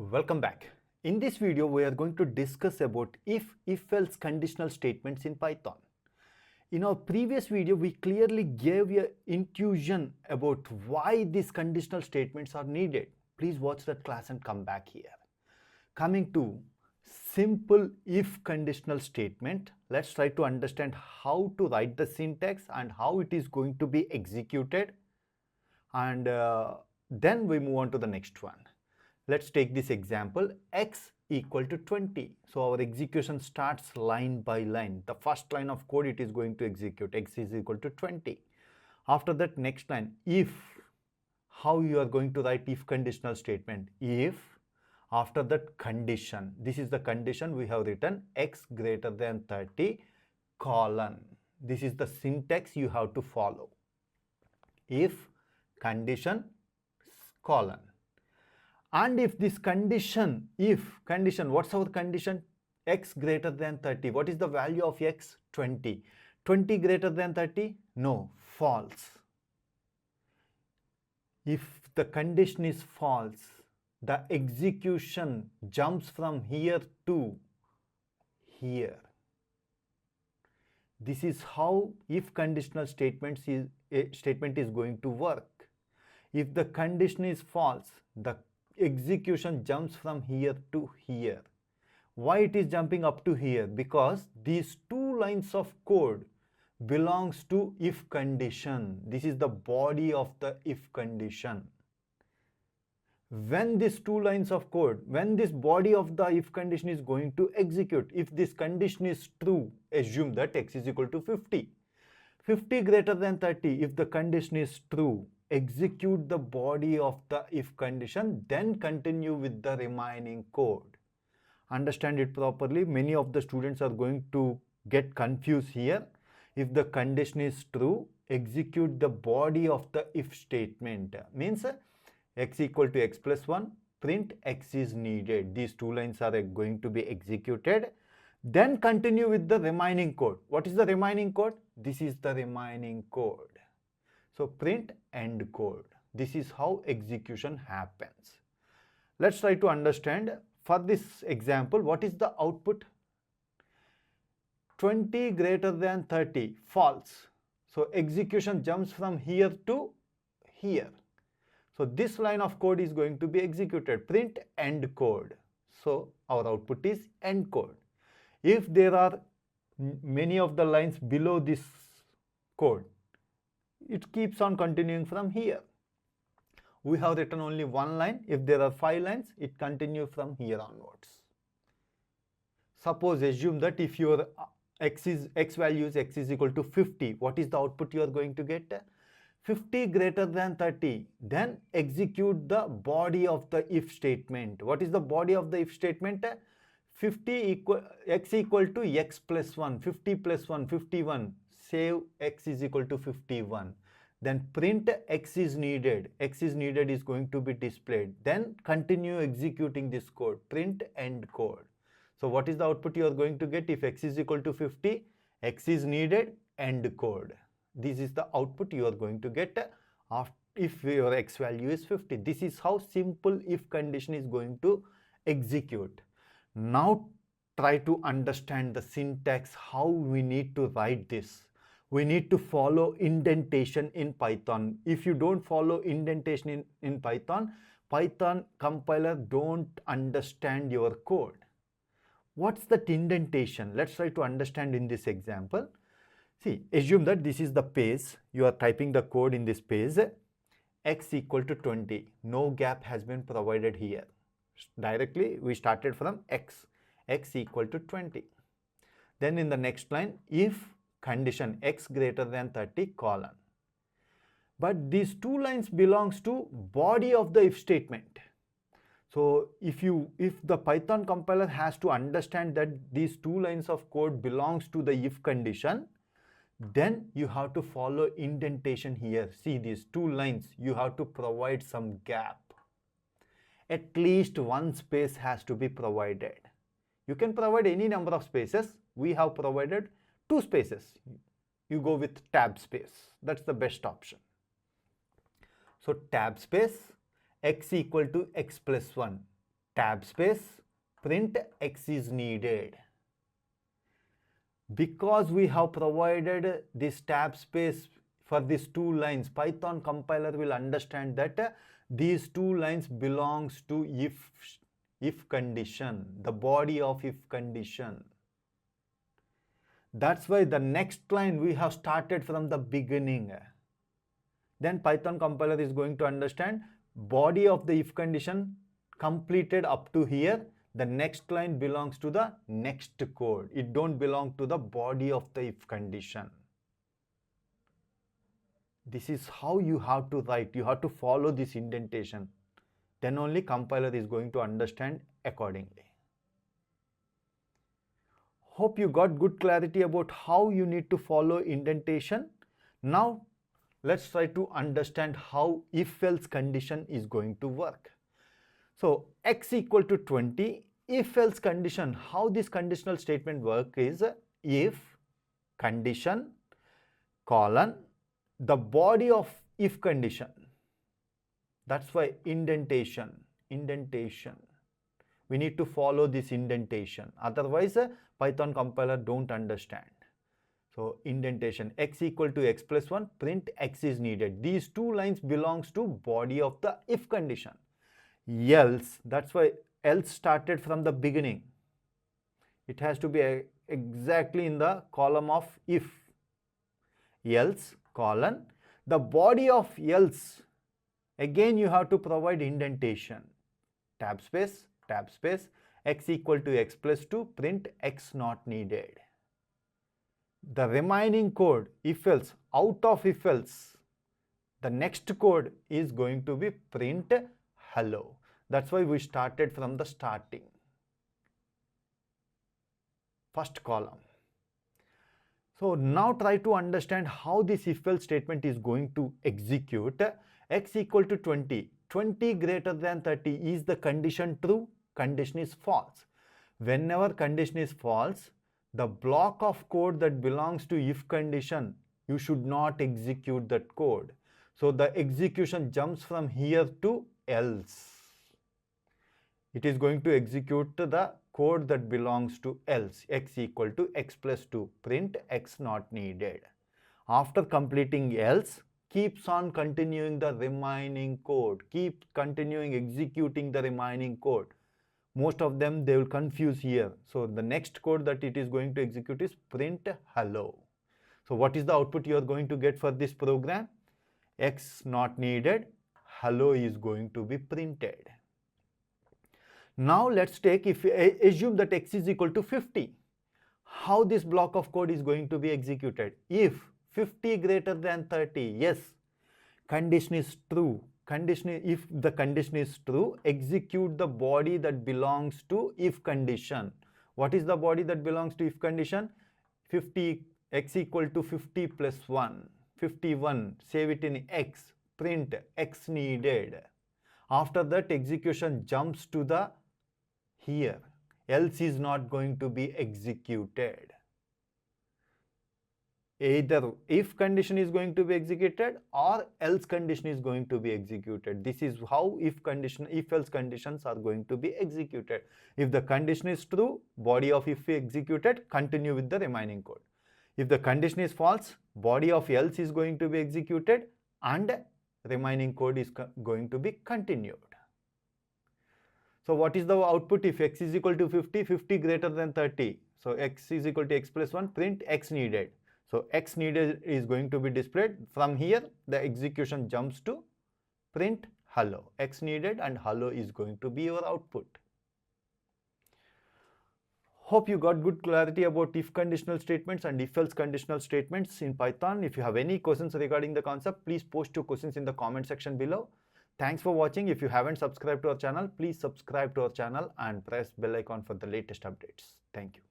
Welcome back. In this video, we are going to discuss about if-else conditional statements in Python. In our previous video, we clearly gave you intuition about why these conditional statements are needed. Please watch that class and come back here. Coming to simple if conditional statement, let's try to understand how to write the syntax and how it is going to be executed. And then we move on to the next one. Let's take this example, x equal to 20. So our execution starts line by line. The first line of code it is going to execute, x is equal to 20. After that, next line, if, how you are going to write if conditional statement, if, after that condition, this is the condition we have written, x greater than 30, colon. This is the syntax you have to follow. If, condition, colon. And if this condition, what's our condition? X greater than 30. What is the value of x? 20. 20 greater than 30? No, false. If the condition is false, the execution jumps from here to here. This is how if conditional statement is going to work. If the condition is false, the execution jumps from here to here. Why it is jumping up to here? Because these two lines of code belongs to if condition. This is the body of the if condition. When these two lines of code, when this body of the if condition is going to execute, if this condition is true, assume that x is equal to 50. 50 greater than 30, if the condition is true, execute the body of the if condition, then continue with the remaining code. Understand it properly. Many of the students are going to get confused here. If the condition is true, execute the body of the if statement. Means x equal to x plus 1, print x is needed. These two lines are going to be executed. Then continue with the remaining code. What is the remaining code? This is the remaining code. So print end code. This is how execution happens. Let's try to understand for this example, what is the output? 20 greater than 30, false. So execution jumps from here to here. So this line of code is going to be executed, print end code. So our output is end code. If there are many of the lines below this code, it keeps on continuing from here. We have written only one line. If there are 5 lines, it continues from here onwards. Suppose assume that if your x value is x is equal to 50, what is the output you are going to get? 50 greater than 30. Then execute the body of the if statement. What is the body of the if statement? 50 equal x equal to x plus 1, 50 plus 1, 51. Save x is equal to 51. Then print x is needed. X is needed is going to be displayed. Then continue executing this code. Print end code. So what is the output you are going to get? If x is equal to 50, x is needed, end code. This is the output you are going to get if your x value is 50. This is how simple if condition is going to execute. Now try to understand the syntax, how we need to write this. We need to follow indentation in Python. If you don't follow indentation in Python, Python compiler don't understand your code. What's that indentation? Let's try to understand in this example. See, assume that this is the page. You are typing the code in this page. X equal to 20. No gap has been provided here. Directly we started from x equal to 20. Then in the next line, if condition x greater than 30, colon. But these two lines belongs to body of the if statement. So if the Python compiler has to understand that these two lines of code belongs to the if condition, then you have to follow indentation here. See these two lines, you have to provide some gap. At least one space has to be provided. You can provide any number of spaces. We have provided 2 spaces. You go with tab space. That's the best option. So tab space, x equal to x plus 1. tab space, print X is needed. Because we have provided this tab space for these two lines, Python compiler will understand that these two lines belongs to if condition, the body of if condition. That's why the next line we have started from the beginning. Then Python compiler is going to understand body of the if condition completed up to here. The next line belongs to the next code. It don't belong to the body of the if condition. This is how you have to write. You have to follow this indentation. Then only compiler is going to understand accordingly. Hope you got good clarity about how you need to follow indentation. Now let's try to understand how if-else condition is going to work. So x equal to 20, if-else condition, how this conditional statement work is if condition colon the body of if condition. That's why indentation. We need to follow this indentation. Otherwise, Python compiler don't understand. So indentation, x equal to x plus 1, print x is needed. These two lines belongs to body of the if condition. Else, that's why else started from the beginning. It has to be exactly in the column of if. Else colon the body of else. Again you have to provide indentation. Tab space, x equal to x plus 2, print x not needed. The remaining code, if else, out of if else, the next code is going to be print hello. That's why we started from the starting. First column. So now try to understand how this if else statement is going to execute. X equal to 20. 20 greater than 30. Is the condition true? Condition is false. Whenever condition is false, the block of code that belongs to if condition, you should not execute that code. So the execution jumps from here to else. It is going to execute the code that belongs to else. X equal to x plus 2, print x not needed. After completing else, keeps on continuing the remaining code, keep continuing executing the remaining code. Most of them they will confuse here. So the next code that it is going to execute is print hello. So what is the output you are going to get for this program? X not needed, hello is going to be printed. Now let's take, if we assume that x is equal to 50, how this block of code is going to be executed? If 50 greater than 30, yes, condition is true. If the condition is true, execute the body that belongs to if condition. What is the body that belongs to if condition? 50, x equal to 50 plus 1, 51, save it in x, print x needed. After that, execution jumps to the here, else is not going to be executed. Either if condition is going to be executed or else condition is going to be executed. This is how if else conditions are going to be executed. If the condition is true, body of if executed, continue with the remaining code. If the condition is false, body of else is going to be executed and remaining code is going to be continued. So what is the output if x is equal to 50, 50 greater than 30? So x is equal to x plus 1, print x needed. So x needed is going to be displayed. From here, the execution jumps to print hello. X needed and hello is going to be your output. Hope you got good clarity about if conditional statements and if else conditional statements in Python. If you have any questions regarding the concept, please post your questions in the comment section below. Thanks for watching. If you haven't subscribed to our channel, please subscribe to our channel and press bell icon for the latest updates. Thank you.